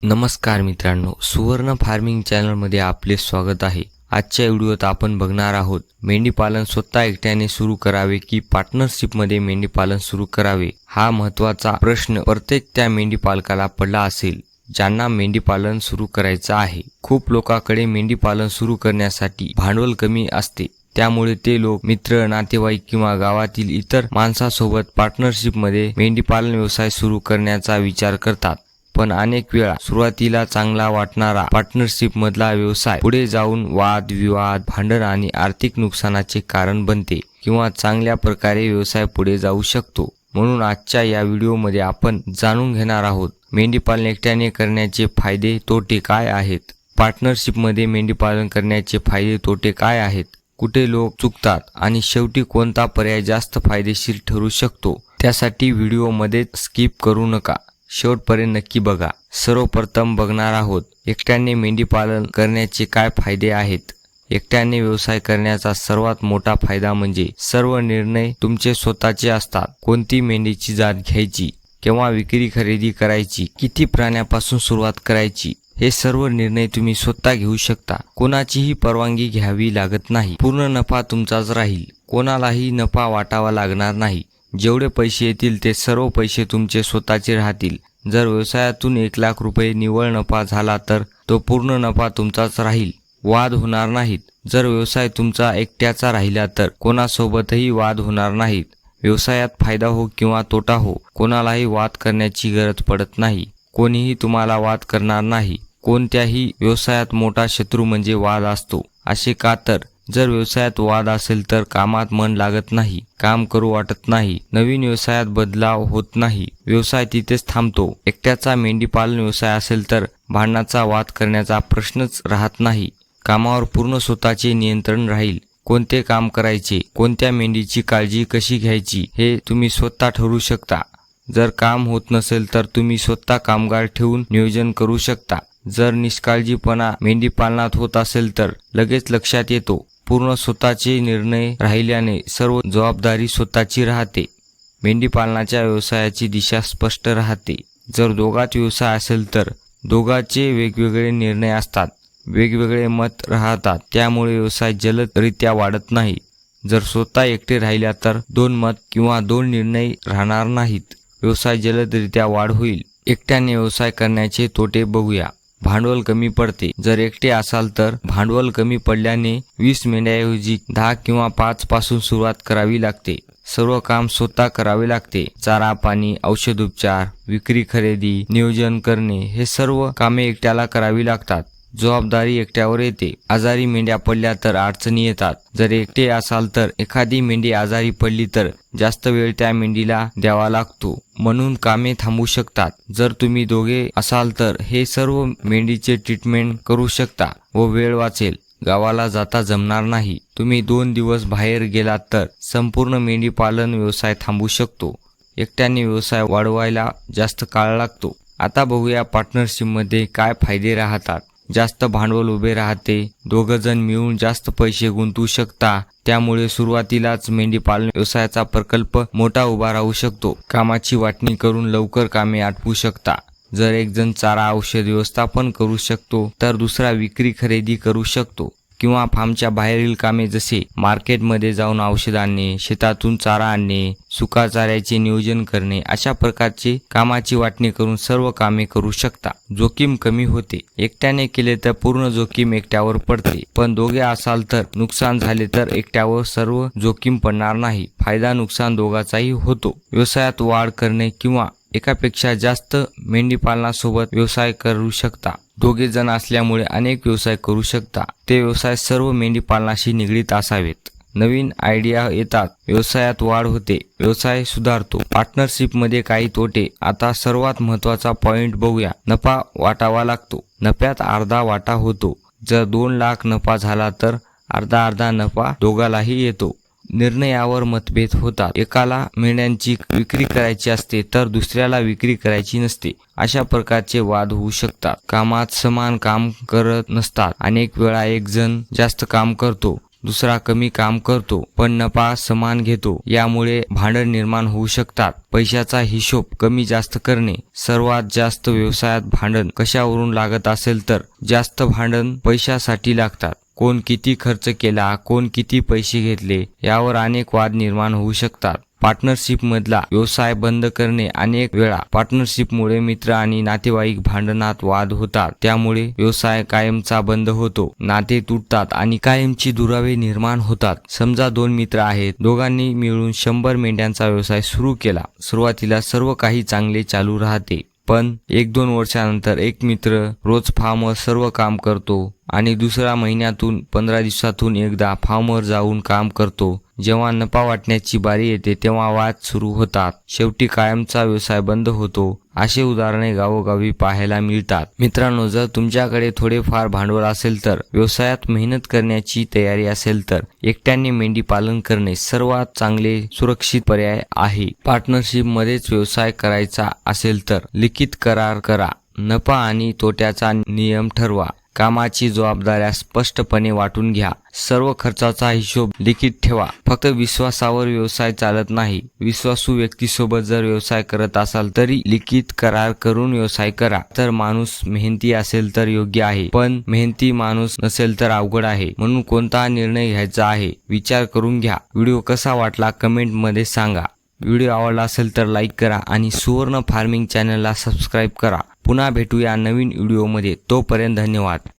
नमस्कार मित्रांनो, सुवर्ण फार्मिंग चॅनलमध्ये आपले स्वागत आहे। आजच्या व्हिडिओत आपण बघणार आहोत मेंढीपालन स्वतः एकट्याने सुरू करावे की पार्टनरशिपमध्ये मेंढीपालन सुरू करावे। हा महत्त्वाचा प्रश्न प्रत्येक त्या मेंढीपालकाला पडला असेल ज्यांना मेंढीपालन सुरू करायचं आहे। खूप लोकांकडे मेंढीपालन सुरू करण्यासाठी भांडवल कमी असते, त्यामुळे ते लोक मित्र, नातेवाईक किंवा गावातील इतर माणसांसोबत पार्टनरशिपमध्ये मेंढीपालन व्यवसाय सुरू करण्याचा विचार करतात। पण अनेक वेळा सुरुवातीला चांगला वाटणारा पार्टनरशिप मधला व्यवसाय पुढे जाऊन वाद विवाद, भांडण आणि आर्थिक नुकसानाचे कारण बनते किंवा चांगल्या प्रकारे व्यवसाय पुढे जाऊ शकतो। म्हणून आजच्या या व्हिडिओमध्ये आपण जाणून घेणार आहोत मेंढीपालन एकट्याने करण्याचे फायदे तोटे काय आहेत, पार्टनरशिपमध्ये मेंढीपालन करण्याचे फायदे तोटे काय आहेत, कुठे लोक चुकतात आणि शेवटी कोणता पर्याय जास्त फायदेशीर ठरू शकतो। त्यासाठी व्हिडिओमध्ये स्किप करू नका, शेवटपर्यंत नक्की बघा। सर्वप्रथम बघणार आहोत एकट्याने मेंढीपालन करण्याचे काय फायदे आहेत। एकट्याने व्यवसाय करण्याचा सर्वात मोठा फायदा म्हणजे सर्व निर्णय तुमचे स्वतःचे असतात। कोणती मेंढीची जात घ्यायची, केव्हा विक्री खरेदी करायची, किती प्राण्यापासून सुरुवात करायची, हे सर्व निर्णय तुम्ही स्वतः घेऊ शकता। कोणाचीही परवानगी घ्यावी लागत नाही। पूर्ण नफा तुमचाच राहील, कोणालाही नफा वाटावा लागणार नाही। जेवढे पैसे येतील ते सर्व पैसे तुमचे स्वतःचे राहतील। जर व्यवसायातून 1,00,000 रुपये निव्वळ नफा झाला तर तो पूर्ण नफा तुमचाच राहील, वाद होणार नाहीत। जर व्यवसाय तुमचा एकट्याचा राहिला तर कोणासोबतही वाद होणार नाहीत। व्यवसायात फायदा हो किंवा तोटा हो, कोणालाही वाद करण्याची गरज पडत नाही। कोणीही तुम्हाला वाद करणार नाही। कोणत्याही व्यवसायात मोठा शत्रू म्हणजे वाद असतो। असे का तर जर व्यवसायात वाद असेल तर कामात मन लागत नाही, काम करू वाटत नाही, नवीन व्यवसायात बदलाव होत नाही, व्यवसाय तिथेच थांबतो। एकट्याचा मेंढीपालन व्यवसाय असेल तर भांडणाचा वाद करण्याचा प्रश्नच राहत नाही। कामावर पूर्ण स्वतःचे नियंत्रण राहील। कोणते काम करायचे, कोणत्या मेंढीची काळजी कशी घ्यायची हे तुम्ही स्वतः ठरवू शकता। जर काम होत नसेल तर तुम्ही स्वतः कामगार ठेवून नियोजन करू शकता। जर निष्काळजीपणा मेंढीपालनात होत असेल तर लगेच लक्षात येतो। पूर्ण स्वतःचे निर्णय राहिल्याने सर्व जबाबदारी स्वतःची राहते। मेंढीपालनाच्या व्यवसायाची दिशा स्पष्ट राहते। जर दोघात व्यवसाय असेल तर दोघांचे वेगवेगळे निर्णय असतात, वेगवेगळे मत राहतात, त्यामुळे व्यवसाय जलदरित्या वाढत नाही। जर स्वतः एकटे राहिल्या तर 2 मत किंवा 2 निर्णय राहणार नाहीत, व्यवसाय जलदरित्या वाढ होईल। एकट्याने व्यवसाय करण्याचे तोटे बघूया। भांडवल कमी पडते। जर एकटे असाल तर भांडवल कमी पडल्याने 20 मेंढ्याऐवजी 10 किंवा 5 पासून सुरुवात करावी लागते। सर्व काम स्वतः करावे लागते। चारा पाणी, औषधोपचार, विक्री खरेदी, नियोजन करणे हे सर्व कामे एकट्याला करावी लागतात। जबाबदारी एकट्यावर येते। आजारी मेंढ्या पडल्या तर अडचणी येतात। जर एकटे असाल तर एखादी मेंढी आजारी पडली तर जास्त वेळ त्या मेंढीला द्यावा लागतो, म्हणून कामे थांबू शकतात। जर तुम्ही दोघे असाल तर हे सर्व मेंढीचे ट्रीटमेंट करू शकता व वेळ वाचेल। गावाला जाता जमणार नाही, तुम्ही 2 दिवस बाहेर गेलात तर संपूर्ण मेंढीपालन व्यवसाय थांबू शकतो। एकट्याने व्यवसाय वाढवायला जास्त काळ लागतो। आता बघूया पार्टनरशिपमध्ये काय फायदे राहतात। जास्त भांडवल उभे राहते। 2 जण मिळून जास्त पैसे गुंतवू शकता, त्यामुळे सुरुवातीलाच मेंढीपालन व्यवसायाचा प्रकल्प मोठा उभा राहू शकतो। कामाची वाटणी करून लवकर कामे आटपू शकता। जर एक जण चारा औषध व्यवस्थापन करू शकतो तर दुसरा विक्री खरेदी करू शकतो किंवा फार्मच्या बाहेरील कामे जसे मार्केटमध्ये जाऊन औषध आणणे, शेतातून चारा आणणे, सुका चाऱ्याचे नियोजन करणे, अशा प्रकारचे कामाची वाटणी करून सर्व कामे करू शकता। जोखीम कमी होते। एकट्याने केले तर पूर्ण जोखीम एकट्यावर पडते, पण दोघे असाल तर नुकसान झाले तर एकट्यावर सर्व जोखीम पडणार नाही, फायदा नुकसान दोघांचाही होतो। व्यवसायात वाढ करणे किंवा एकापेक्षा जास्त मेंढीपालनासोबत व्यवसाय करू शकता। 2 जण असल्यामुळे अनेक व्यवसाय करू शकता। ते व्यवसाय सर्व मेंढीपालनाशी निगडीत असावेत। नवीन आयडिया येतात, व्यवसायात वाढ होते, व्यवसाय सुधारतो। पार्टनरशिपमध्ये काही तोटे। आता सर्वात महत्त्वाचा पॉइंट बघूया। नफा वाटावा लागतो। नफ्यात अर्धा वाटा होतो। जर 2 लाख नफा झाला तर अर्धा नफा दोघालाही येतो। निर्णयावर मतभेद होतात। एकाला मेंढ्यांची विक्री करायची असते तर दुसऱ्याला विक्री करायची नसते। अशा प्रकारचे वाद होऊ शकतात। कामात समान काम करत नसतात। अनेक वेळा एक जण जास्त काम करतो दुसरा कमी काम करतो पण नफा समान घेतो, यामुळे भांडण निर्माण होऊ शकतात. पैशाचा हिशोब कमी जास्त करणे. सर्वात जास्त व्यवसायात भांडण कशावरून लागत असेल तर जास्त भांडण पैशासाठी लागतात. कोण किती खर्च केला, कोण किती पैसे घेतले यावर अनेक वाद निर्माण होऊ शकतात. पार्टनरशिप मधला व्यवसाय बंद करणे. अनेक वेळा पार्टनरशिपमुळे मित्र आणि नातेवाईक भांडणात वाद होतात, त्यामुळे व्यवसाय कायमचा बंद होतो, नाते तुटतात आणि कायमची दुरावे निर्माण होतात. समजा दोन मित्र आहेत, दोघांनी मिळून 100 मेंढ्यांचा व्यवसाय सुरू केला. सुरुवातीला सर्व काही चांगले चालू राहते, पण 1-2 वर्षानंतर एक मित्र रोज फार्मवर सर्व काम करतो आणि दुसरा महिन्यातून 15 दिवसातून एकदा फार्मवर जाऊन काम करतो. जेव्हा नफा वाटण्याची बारी येते तेव्हा वाद सुरू होतात. शेवटी कायमचा व्यवसाय बंद होतो. असे उदाहरणे गावोगावी पाहायला मिळतात. मित्रांनो, जर तुमच्याकडे थोडेफार भांडवल असेल तर, व्यवसायात मेहनत करण्याची तयारी असेल तर एकट्याने मेंढी पालन करणे सर्वात चांगले सुरक्षित पर्याय आहे. पार्टनरशिप मध्येच व्यवसाय करायचा असेल तर लिखित करार करा. नफा आणि तोट्याचा नियम ठरवा. कामाची जबाबदाऱ्या स्पष्टपणे वाटून घ्या. सर्व खर्चाचा हिशोब लिखित ठेवा. फक्त विश्वासावर व्यवसाय चालत नाही. विश्वासू व्यक्तीसोबत जर व्यवसाय करत असाल तरी लिखित करार करून व्यवसाय करा. तर माणूस मेहनती असेल तर योग्य आहे, पण मेहनती माणूस नसेल तर अवघड आहे. म्हणून कोणता निर्णय घ्यायचा आहे विचार करून घ्या. व्हिडिओ कसा वाटला कमेंट मध्ये सांगा. व्हिडिओ आवडला असेल तर लाईक करा आणि सुवर्ण फार्मिंग चॅनलला सबस्क्राईब करा. पुन्हा भेटूया नवीन व्हिडिओमध्ये. तोपर्यंत धन्यवाद.